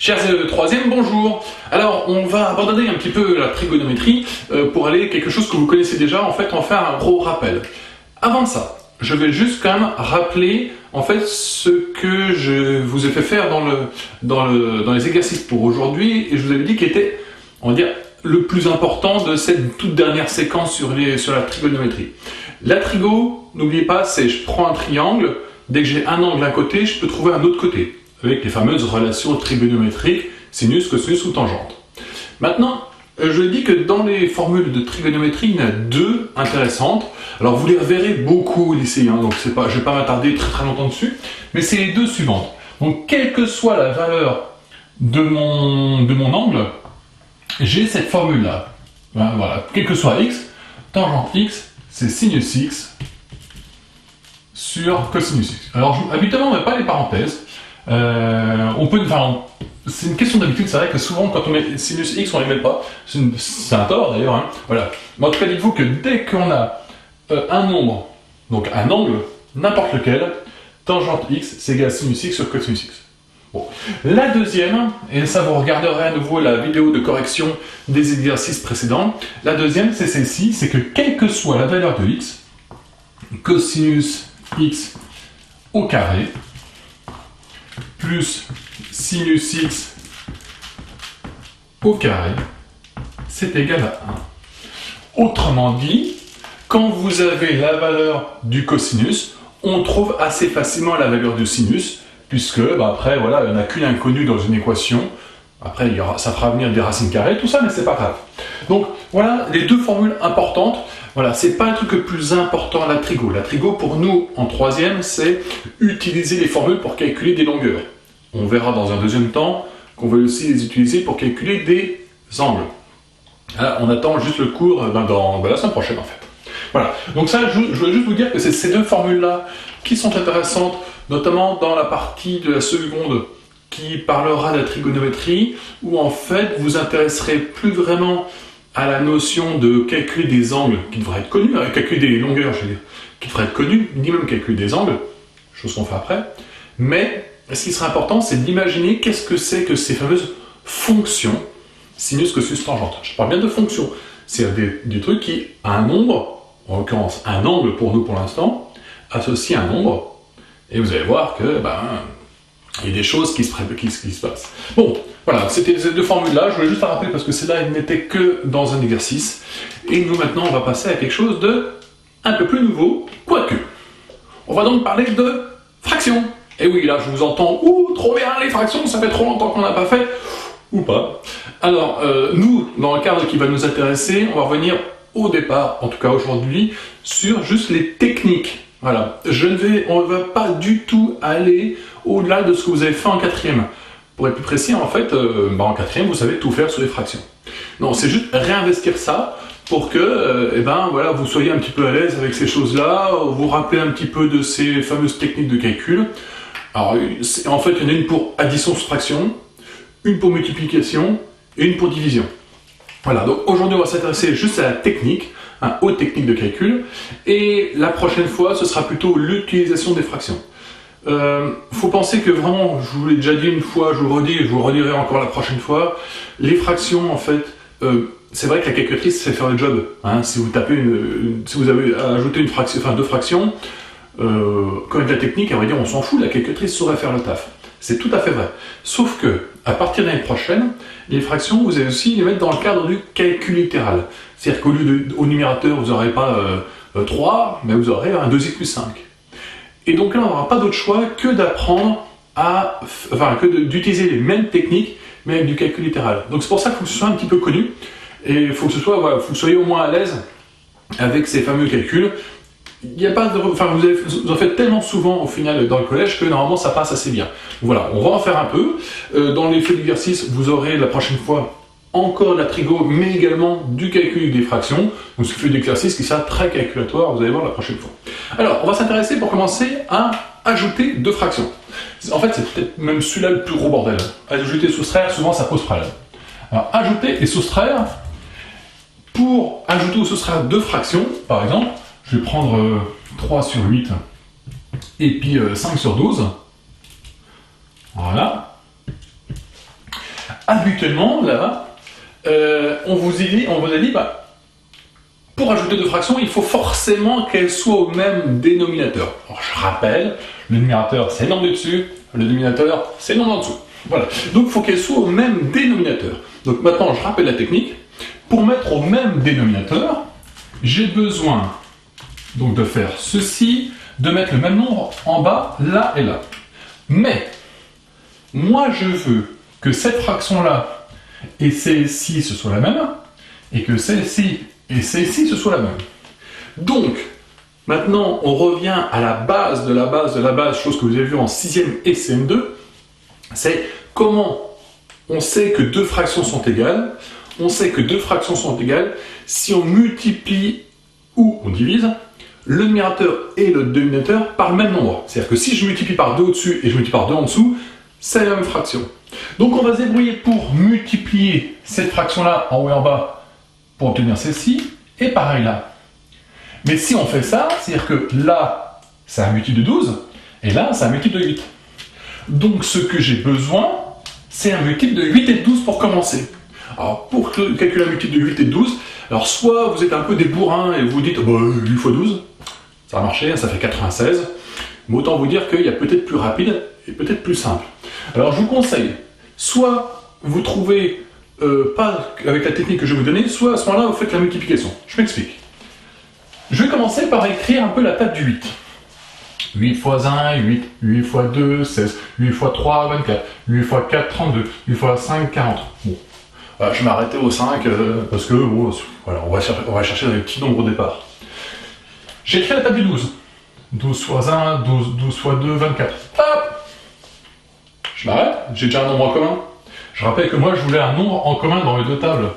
Chers élèves de 3e, bonjour. Alors, on va abandonner un petit peu la trigonométrie pour aller à quelque chose que vous connaissez déjà. En fait, on va faire un gros rappel. Avant ça, je vais juste quand même rappeler en fait ce que je vous ai fait faire dans les exercices pour aujourd'hui, et je vous avais dit qu'il était, on va dire, le plus important de cette toute dernière séquence sur la trigonométrie. La trigo, n'oubliez pas, c'est je prends un triangle, dès que j'ai un angle d'un côté, je peux trouver un autre côté, avec les fameuses relations trigonométriques, sinus, cosinus ou tangente. Maintenant, je dis que dans les formules de trigonométrie, il y en a deux intéressantes. Alors vous les reverrez beaucoup au lycée, donc je ne vais pas m'attarder très longtemps dessus, mais c'est les deux suivantes. Donc quelle que soit la valeur de mon angle, j'ai cette formule-là. Voilà, quel que soit x, tangente x, c'est sinus x sur cosinus x. Alors habituellement, on ne met pas les parenthèses. C'est une question d'habitude, c'est vrai que souvent quand on met sinus x, on ne les met pas. C'est un tort d'ailleurs. Hein. Voilà. Mais en tout cas, dites-vous que dès qu'on a un nombre, donc un angle, n'importe lequel, tangente x, c'est égal à sinus x sur cosinus x. Bon. La deuxième, et ça vous regarderez à nouveau la vidéo de correction des exercices précédents, la deuxième c'est celle-ci, c'est que quelle que soit la valeur de x, cosinus x au carré, plus sinus x au carré, c'est égal à 1. Autrement dit, quand vous avez la valeur du cosinus, on trouve assez facilement la valeur du sinus, puisque après, voilà, il n'y en a qu'une inconnue dans une équation. Après, ça fera venir des racines carrées, tout ça, mais c'est pas grave. Donc, voilà les deux formules importantes. Voilà, c'est pas le truc le plus important à la trigo. La trigo, pour nous, en 3e, c'est utiliser les formules pour calculer des longueurs. On verra dans un deuxième temps qu'on va aussi les utiliser pour calculer des angles. Là, on attend juste le cours dans la semaine prochaine, en fait. Voilà, donc ça, je voulais juste vous dire que c'est ces deux formules-là qui sont intéressantes, notamment dans la partie de la seconde qui parlera de la trigonométrie, où en fait vous intéresserez plus vraiment à la notion de calculer des angles qui devraient être connus, calculer des longueurs, je veux dire, qui devraient être connues, ni même calculer des angles, chose qu'on fait après, mais ce qui sera important, c'est d'imaginer qu'est-ce que c'est que ces fameuses fonctions, sinus, cosinus, tangente. Je parle bien de fonctions, c'est des trucs qui, à un nombre, en l'occurrence un angle pour nous pour l'instant, associe un nombre, et vous allez voir que il y a des choses qui se passent. Bon, voilà, c'était ces deux formules-là, je voulais juste la rappeler parce que celle-là, elle n'était que dans un exercice, et nous maintenant on va passer à quelque chose de un peu plus nouveau, quoique. On va donc parler de fractions. Et oui, là je vous entends, ouh, trop bien les fractions, ça fait trop longtemps qu'on n'a pas fait, ou pas. Alors, nous, dans le cadre qui va nous intéresser, on va revenir au départ, en tout cas aujourd'hui, sur juste les techniques. Voilà, on ne va pas du tout aller au-delà de ce que vous avez fait en 4e. Pour être plus précis, en fait, en 4e, vous savez tout faire sur les fractions. Non, c'est juste réinvestir ça pour que voilà, vous soyez un petit peu à l'aise avec ces choses-là, vous rappelez un petit peu de ces fameuses techniques de calcul. Alors, en fait, il y en a une pour addition-soustraction, une pour multiplication et une pour division. Voilà, donc aujourd'hui on va s'intéresser juste à la technique, aux techniques de calcul, et la prochaine fois ce sera plutôt l'utilisation des fractions. Faut penser que vraiment, je vous l'ai déjà dit une fois, je vous le redis et je vous le redirai encore la prochaine fois, les fractions en fait, c'est vrai que la calculatrice sait faire le job. Hein, si vous avez ajouté une fraction, enfin deux fractions, quand il y a de la technique, on va dire on s'en fout, la calculatrice saurait faire le taf. C'est tout à fait vrai. Sauf que, à partir de l'année prochaine, les fractions, vous allez aussi les mettre dans le cadre du calcul littéral. C'est-à-dire qu'au numérateur, vous n'aurez pas 3, mais vous aurez un 2x plus 5. Et donc là, on n'aura pas d'autre choix que d'apprendre d'utiliser les mêmes techniques, mais avec du calcul littéral. Donc c'est pour ça qu'il faut que ce soit un petit peu connu, et il faut que faut que vous soyez au moins à l'aise avec ces fameux calculs. Il n'y a pas de, vous en faites tellement souvent au final dans le collège que normalement ça passe assez bien. Voilà, on va en faire un peu. Dans les faits d'exercice, vous aurez la prochaine fois encore de la trigo, mais également du calcul des fractions. Donc c'est fait d'exercice qui sera très calculatoire, vous allez voir la prochaine fois. Alors, on va s'intéresser pour commencer à ajouter deux fractions. En fait, c'est peut-être même celui-là le plus gros bordel. Ajouter et soustraire, souvent ça pose problème. Alors, ajouter et soustraire, pour ajouter ou soustraire deux fractions, par exemple, je vais prendre 3 sur 8 et puis 5 sur 12. Voilà. Habituellement, là, on vous a dit, bah, pour ajouter deux fractions, il faut forcément qu'elles soient au même dénominateur. Alors, je rappelle, le numérateur, c'est le nombre du dessus, le dénominateur, c'est le nombre en dessous. Voilà. Donc, il faut qu'elles soient au même dénominateur. Donc, maintenant, je rappelle la technique. Pour mettre au même dénominateur, j'ai besoin donc de faire ceci, de mettre le même nombre en bas, là et là. Mais, moi je veux que cette fraction-là et celle-ci ce soit la même, et que celle-ci et celle-ci ce soit la même. Donc, maintenant on revient à la base de la base de la base, chose que vous avez vu en 6e et CM2, c'est comment on sait que deux fractions sont égales. On sait que deux fractions sont égales si on multiplie ou on divise le numérateur et le dénominateur par le même nombre. C'est-à-dire que si je multiplie par 2 au-dessus et je multiplie par 2 en dessous, c'est la même fraction. Donc on va se débrouiller pour multiplier cette fraction-là en haut et en bas pour obtenir celle-ci, et pareil là. Mais si on fait ça, c'est-à-dire que là, c'est un multiple de 12, et là, c'est un multiple de 8. Donc ce que j'ai besoin, c'est un multiple de 8 et de 12 pour commencer. Alors, pour calculer un multiple de 8 et de 12, alors soit vous êtes un peu des bourrins et vous dites bah, 8 x 12, ça va marcher, ça fait 96, mais autant vous dire qu'il y a peut-être plus rapide et peut-être plus simple. Alors je vous conseille, soit vous trouvez pas avec la technique que je vais vous donner, soit à ce moment-là vous faites la multiplication. Je m'explique. Je vais commencer par écrire un peu la table du 8. 8 x 1, 8, 8 x 2, 16, 8 x 3, 24, 8 x 4, 32, 8 x 5, 40. Bon. Je vais m'arrêter au 5 parce que bon, voilà, on va chercher dans les petits nombres au départ. J'ai écrit la table du 12. 12 x 1, 12 x 2, 24. Hop! Je m'arrête, j'ai déjà un nombre en commun. Je rappelle que moi je voulais un nombre en commun dans les deux tables.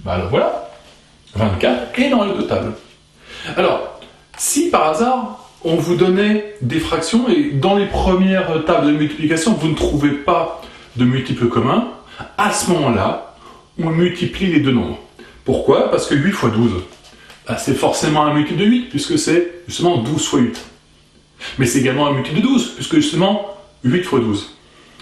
Bah alors voilà, 24 est dans les deux tables. Alors, si par hasard on vous donnait des fractions et dans les premières tables de multiplication vous ne trouvez pas de multiples communs, à ce moment-là, on multiplie les deux nombres. Pourquoi? Parce que 8 x 12, bah, c'est forcément un multiple de 8, puisque c'est justement 12 x 8. Mais c'est également un multiple de 12, puisque justement 8 x 12.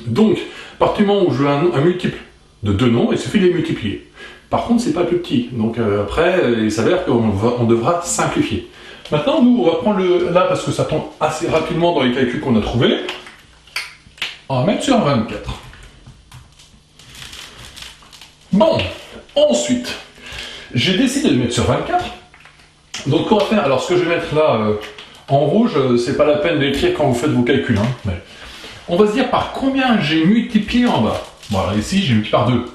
Donc, à partir du moment où je veux un multiple de deux nombres, il suffit de les multiplier. Par contre, c'est pas plus petit. Donc après, il s'avère qu'on devra simplifier. Maintenant, nous, on va prendre le là, parce que ça tombe assez rapidement dans les calculs qu'on a trouvés. On va mettre sur 24. Bon, ensuite, j'ai décidé de mettre sur 24. Donc, on va faire. Alors, ce que je vais mettre là en rouge, c'est pas la peine d'écrire quand vous faites vos calculs. Hein, mais on va se dire par combien j'ai multiplié en bas. Voilà, ici, j'ai multiplié par 2.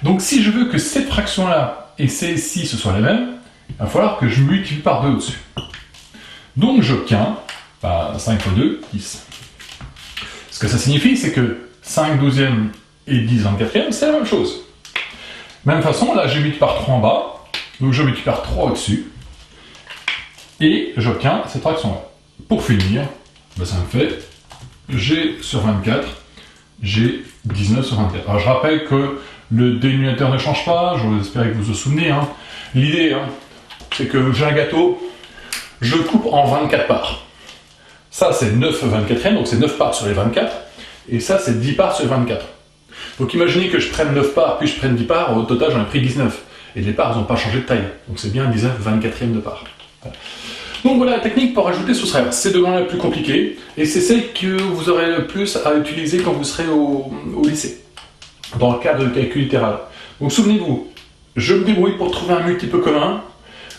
Donc, si je veux que cette fraction-là et celle-ci ce soit les mêmes, il va falloir que je multiplie par 2 au-dessus. Donc, j'obtiens 5 x 2, 10. Ce que ça signifie, c'est que 5 douzièmes et 10 24e, c'est la même chose. Même façon, là, j'ai multiplié par 3 en bas, donc je multiplie par 3 au-dessus, et j'obtiens cette fraction-là. Pour finir, ça me fait G sur 24, j'ai 19 sur 24. Alors, je rappelle que le dénominateur ne change pas, j'espère que vous vous souvenez. Hein. L'idée, c'est que j'ai un gâteau, je coupe en 24 parts. Ça, c'est 9 24e, donc c'est 9 parts sur les 24, et ça, c'est 10 parts sur les 24. Donc imaginez que je prenne 9 parts, puis je prenne 10 parts, au total j'en ai pris 19. Et les parts n'ont pas changé de taille. Donc c'est bien 19 24e de part. Voilà. Donc voilà la technique pour ajouter sous travers. C'est de loin la plus compliquée, et c'est celle que vous aurez le plus à utiliser quand vous serez au lycée, dans le cadre de calcul littéral. Donc souvenez-vous, je me débrouille pour trouver un multiple commun.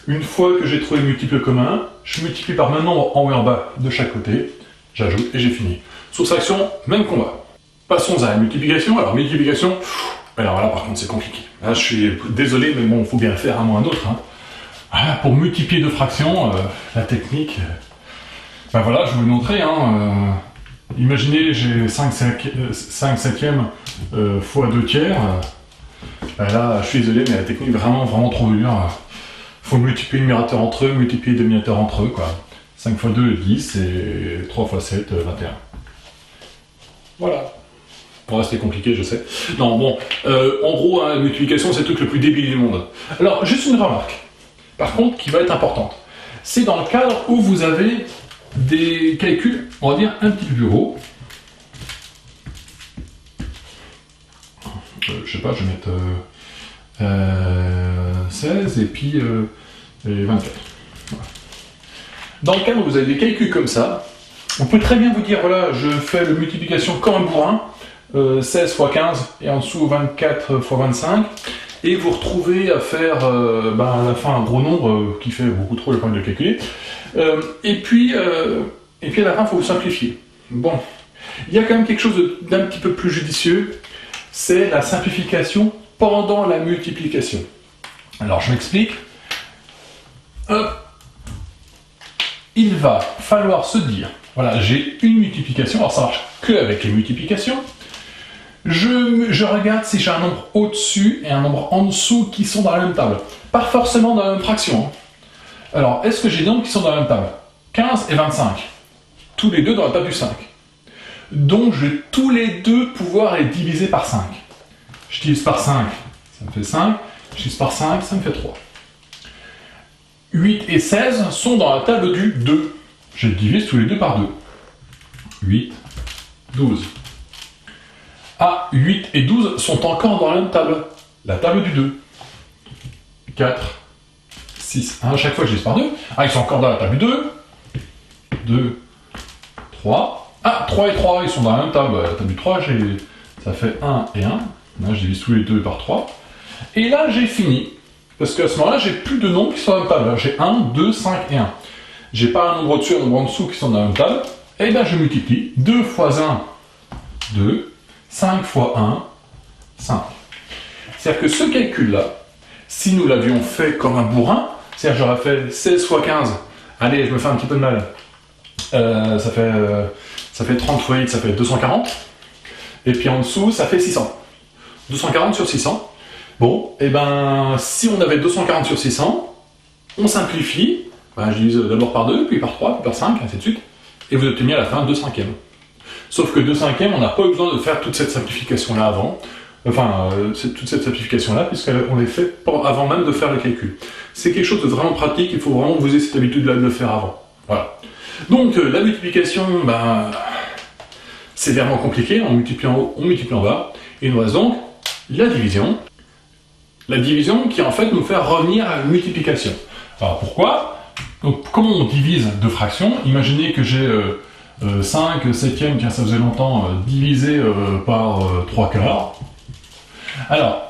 Une fois que j'ai trouvé le multiple commun, je multiplie par mon nombre en haut et en bas de chaque côté, j'ajoute et j'ai fini. Soustraction, même combat. Passons à la multiplication. Alors, multiplication, alors là, par contre, c'est compliqué. Là, je suis désolé, mais bon, il faut bien le faire un ou un autre. Hein. Voilà, pour multiplier deux fractions, la technique, ben voilà, je vais vous le montrer. Hein, imaginez, j'ai 5 cinquièmes fois 2 tiers. Ben là, je suis désolé, mais la technique est vraiment, vraiment trop dure. Il faut multiplier le numérateur entre eux, multiplier le dénominateur entre eux, quoi. 5 x 2, 10, et 3 x 7, 21. Voilà. Bon, c'était compliqué, je sais. Non, bon, en gros, hein, la multiplication, c'est le truc le plus débile du monde. Alors, juste une remarque, par contre, qui va être importante. C'est dans le cadre où vous avez des calculs, on va dire, un petit peu plus gros. je sais pas, je vais mettre 16 et puis 24. Voilà. Dans le cas où vous avez des calculs comme ça, on peut très bien vous dire, voilà, je fais la multiplication comme un bourrin, 16 x 15 et en dessous 24 x 25, et vous retrouvez à faire à la fin un gros nombre qui fait beaucoup trop, j'ai pas envie de le calculer, et puis à la fin il faut vous simplifier. Bon, il y a quand même quelque chose d'un petit peu plus judicieux, c'est la simplification pendant la multiplication. Alors je m'explique. Il va falloir se dire, voilà, j'ai une multiplication, alors ça marche que avec les multiplications. Je regarde si j'ai un nombre au-dessus et un nombre en dessous qui sont dans la même table. Pas forcément dans la même fraction. Alors, est-ce que j'ai des nombres qui sont dans la même table? 15 et 25. Tous les deux dans la table du 5. Donc, je vais tous les deux pouvoir les diviser par 5. Je divise par 5, ça me fait 5. Je divise par 5, ça me fait 3. 8 et 16 sont dans la table du 2. Je les divise tous les deux par 2. 8, 12. Ah, 8 et 12 sont encore dans la même table. La table du 2. 4, 6. À chaque fois, je divise par 2. Ah, ils sont encore dans la table du 2. 2, 3. Ah, 3 et 3, ils sont dans la même table. La table du 3, ça fait 1 et 1. Là, je divise tous les deux par 3. Et là, j'ai fini. Parce qu'à ce moment-là, j'ai plus de nombres qui sont dans la même table. J'ai 1, 2, 5 et 1. J'ai pas un nombre au-dessus et un nombre en dessous qui sont dans la même table. Et bien, je multiplie. 2 fois 1, 2. 5 fois 1, 5. C'est-à-dire que ce calcul-là, si nous l'avions fait comme un bourrin, c'est-à-dire j'aurais fait 16 fois 15, allez, je me fais un petit peu de mal, ça fait 30 fois 8, ça fait 240, et puis en dessous, ça fait 600. 240 sur 600. Bon, et ben, si on avait 240 sur 600, on simplifie, je divise d'abord par 2, puis par 3, puis par 5, ainsi de suite, et vous obtenez à la fin 2 cinquièmes. Sauf que 2 cinquièmes, on n'a pas eu besoin de faire toute cette simplification-là avant, toute cette simplification-là, puisqu'on les fait avant même de faire le calcul. C'est quelque chose de vraiment pratique, il faut vraiment que vous ayez cette habitude-là de le faire avant. Voilà. Donc, la multiplication, c'est vraiment compliqué, on multiplie en haut, on multiplie en bas, et il nous reste donc la division. La division qui, en fait, nous fait revenir à la multiplication. Alors, pourquoi? Donc, comment on divise deux fractions? Imaginez que j'ai 5 septièmes, tiens ça faisait longtemps, divisé par 3 quarts. Alors,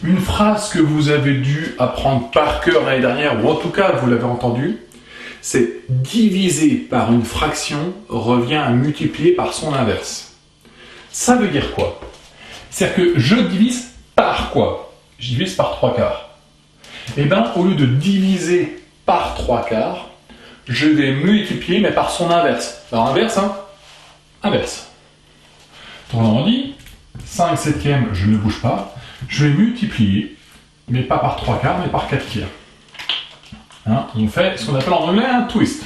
une phrase que vous avez dû apprendre par cœur l'année dernière, ou en tout cas vous l'avez entendu, c'est diviser par une fraction revient à multiplier par son inverse. Ça veut dire quoi? C'est-à-dire que je divise par quoi? Je divise par 3 quarts. Et bien, au lieu de diviser par 3 quarts, je vais multiplier, mais par son inverse. Alors inverse, inverse. Autrement dit, 5 septièmes, je ne bouge pas. Je vais multiplier, mais pas par 3 quarts, mais par 4 tiers. On fait ce qu'on appelle en anglais un twist.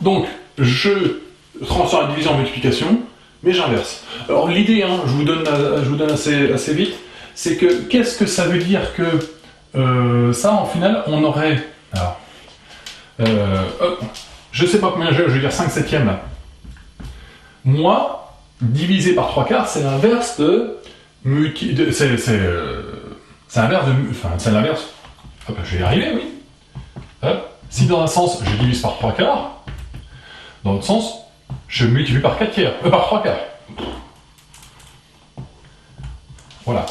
Donc, je transforme la division en multiplication, mais j'inverse. Alors l'idée, je vous donne assez vite, c'est que qu'est-ce que ça veut dire que ça, en final, on aurait... Alors, je sais pas combien je vais dire 5 septièmes là. Moi, divisé par 3 quarts, c'est l'inverse de... c'est l'inverse de... Enfin, c'est l'inverse... Hop, je vais y arriver, oui. Hop. Si dans un sens, je divise par 3 quarts, dans l'autre sens, je multiplie par 4 tiers. Par 3 quarts. Voilà.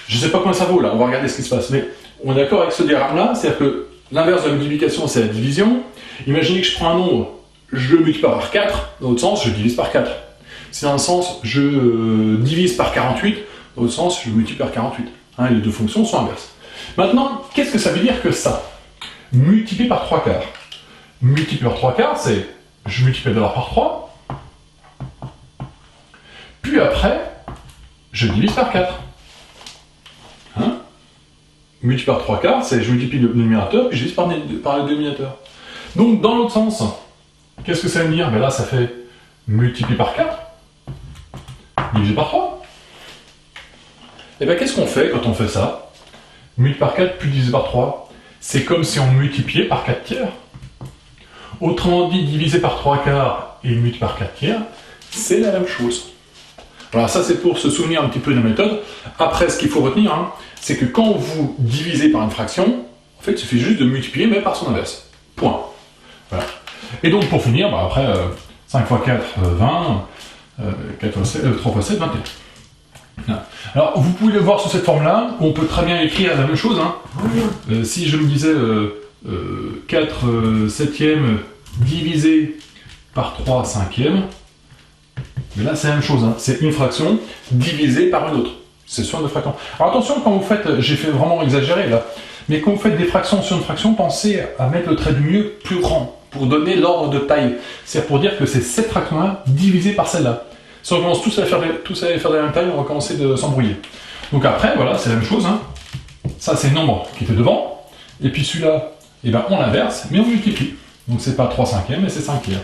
Je sais pas combien ça vaut là, on va regarder ce qui se passe. Mais on est d'accord avec ce diagramme-là, c'est-à-dire que l'inverse de la multiplication, c'est la division. Imaginez que je prends un nombre, je le multiplie par 4, dans l'autre sens, je divise par 4. Si dans un sens, je divise par 48, dans l'autre sens, je multiplie par 48. Les deux fonctions sont inverses. Maintenant, qu'est-ce que ça veut dire que ça? Multiplier par 3 quarts. Multiplier par 3 quarts, c'est je multiplie d'abord par 3, puis après, je divise par 4. Multiplier par 3 quarts, c'est je multiplie le numérateur, puis je divise par le dénominateur. Donc, dans l'autre sens, qu'est-ce que ça veut dire? Là, ça fait multiplier par 4, divisé par 3. Et bien, qu'est-ce qu'on fait quand on fait ça? Multiplier par 4 puis divisé par 3. C'est comme si on multipliait par 4 tiers. Autrement dit, diviser par 3 quarts et multiplier par 4 tiers, c'est la même chose. Voilà, ça c'est pour se souvenir un petit peu de la méthode. Après, ce qu'il faut retenir, hein, c'est que quand vous divisez par une fraction, en fait, il suffit juste de multiplier, mais par son inverse. Point. Voilà. Et donc, pour finir, bah, après, 5 x 4, 20, 4 x 7, 3 x 7, 21. Voilà. Alors, vous pouvez le voir sous cette forme-là, on peut très bien écrire la même chose. Hein. Si je me disais 4 septièmes divisé par 3 cinquièmes, mais là c'est la même chose, hein. C'est une fraction divisée par une autre. C'est sur une fraction. Alors attention, quand vous faites, j'ai fait vraiment exagérer là, mais quand vous faites des fractions sur une fraction, pensez à mettre le trait du milieu plus grand, pour donner l'ordre de taille. C'est pour dire que c'est cette fraction-là divisée par celle-là. Si on commence tous à faire de la même taille, on va commencer de s'embrouiller. Donc après, voilà, c'est la même chose. Hein. Ça, c'est le nombre qui était devant. Et puis celui-là, eh ben, on l'inverse, mais on multiplie. Donc c'est pas 3 cinquièmes, mais c'est 5 tiers.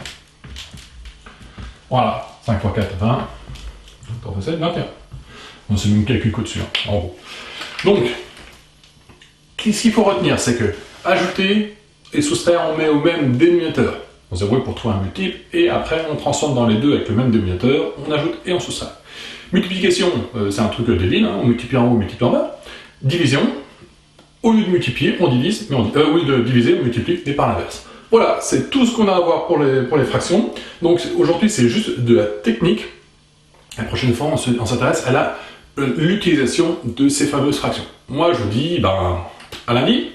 Voilà, 5 x 4, 20. 3 x 7, 21. On se met une calcul au-dessus, hein, en gros. Donc, ce qu'il faut retenir, c'est que ajouter et soustraire, on met au même dénominateur. On se débrouille pour trouver un multiple, et après on transforme dans les deux avec le même dénominateur, on ajoute et on soustrait. Multiplication, c'est un truc débile, hein, on multiplie en haut, on multiplie en bas. Division, au lieu de multiplier, on divise, mais au lieu de diviser, on multiplie, mais par l'inverse. Voilà, c'est tout ce qu'on a à voir pour les fractions. Donc aujourd'hui, c'est juste de la technique. La prochaine fois, on s'intéresse à l'utilisation de ces fameuses fractions. Moi, je vous dis, à lundi.